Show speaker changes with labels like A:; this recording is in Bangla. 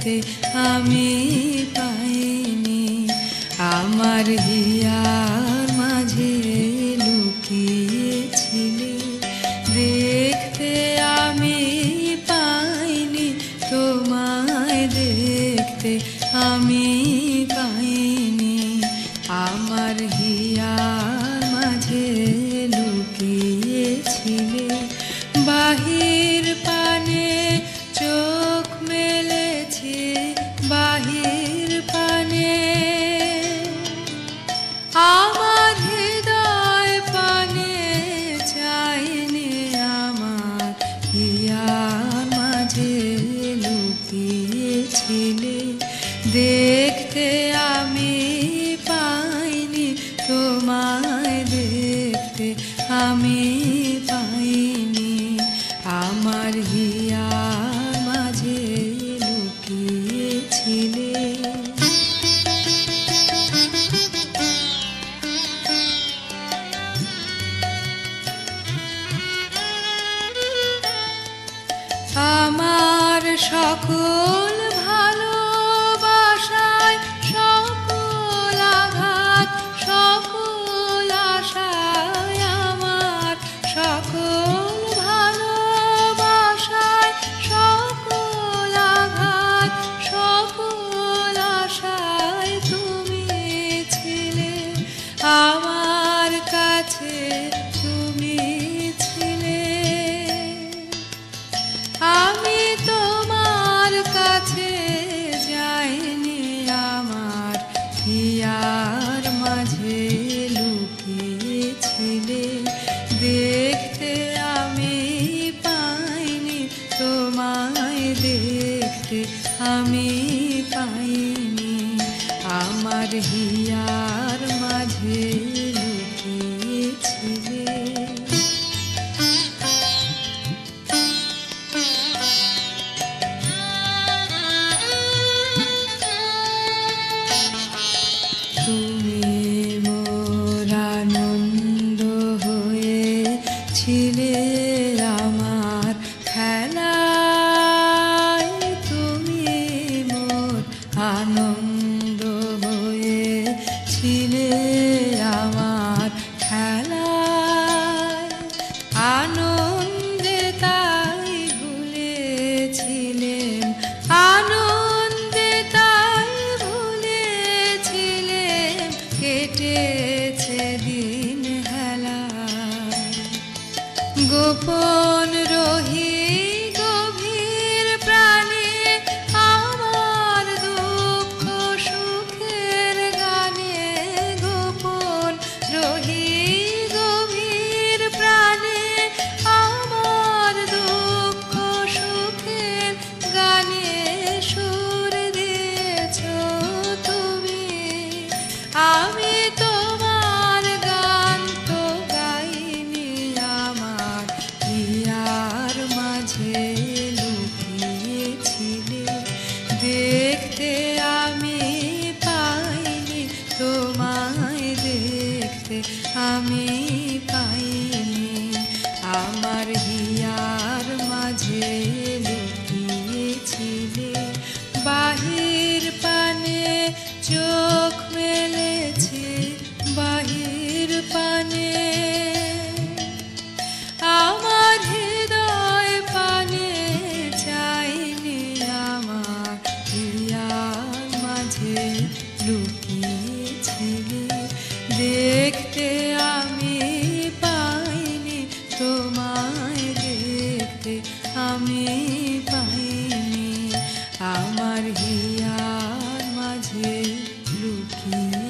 A: দেখতে আমি পাইনি। আমার হিয়ার মাঝে লুকিয়েছিলে, দেখতে আমি পাইনি। তোমায় দেখতে আমি পাইনি। আমার হিয়ার মাঝে লুকিয়েছিলে, বাহির পানে চোখ মেলেছি, বাহির পানে আমার হৃদয় পানে চাইনি। আমার হিয়ার মাঝে লুকিয়েছিলে, দেখতে আমি পাইনি। তোমায় দেখতে আমি পাইনি। আমার হিয়ার মাঝে লুকিয়েছিলে। আমার সকল ভালোবাসায়, সকল আঘাত, সকল আশায়, আমার সকল ভালোবাসায়, সকল আঘাত, সকল আশায় তুমি ছিলে। আমার কাছে তুমি ছিলে, আমি তোমার কাছে যাইনি। আমার হিয়ার মাঝে লুকিয়েছিলে, দেখতে আমি পাইনি। তোমায় দেখতে আমি পাইনি। আমার হিয়ার মাঝে লুকিয়েছিলে। তুমি মোর আনন্দ হয়েছিলে, আমার খেলায়। তুমি মোর আনন্দ হয়েছিলে, আমার খেলায়। আনন্দে তাই ভুলেছিলেন, আনন্দে তাই ভুলেছিলেন। কেটেছে দিন হেলায়, গোপন রহি গভীর প্রাণে, আমার দুঃখ সুখের গানে। গোপন রহি গভীর প্রাণে, আমার দুঃখ সুখের গানে। সুর দিয়েছ তুমি, আমি তোমার গান তো গাইনি। আমার হিয়ার মাঝে লুকিয়েছিলে, দেখতে আমি পাইনি। তোমায় দেখতে আমি পাইনি। আমার হিয়ার মাঝে লুকিয়েছিলে, বাহির পানে চোখ মেলেছি, বাহির পানে আমার হৃদয় পানে চাইনি। আমার হিয়ার মাঝে লুকিয়েছিলে, দেখতে আমি পাইনি। তোমায় দেখতে আমি পাইনি। আমার হিয়ার মাঝে লুকিয়ে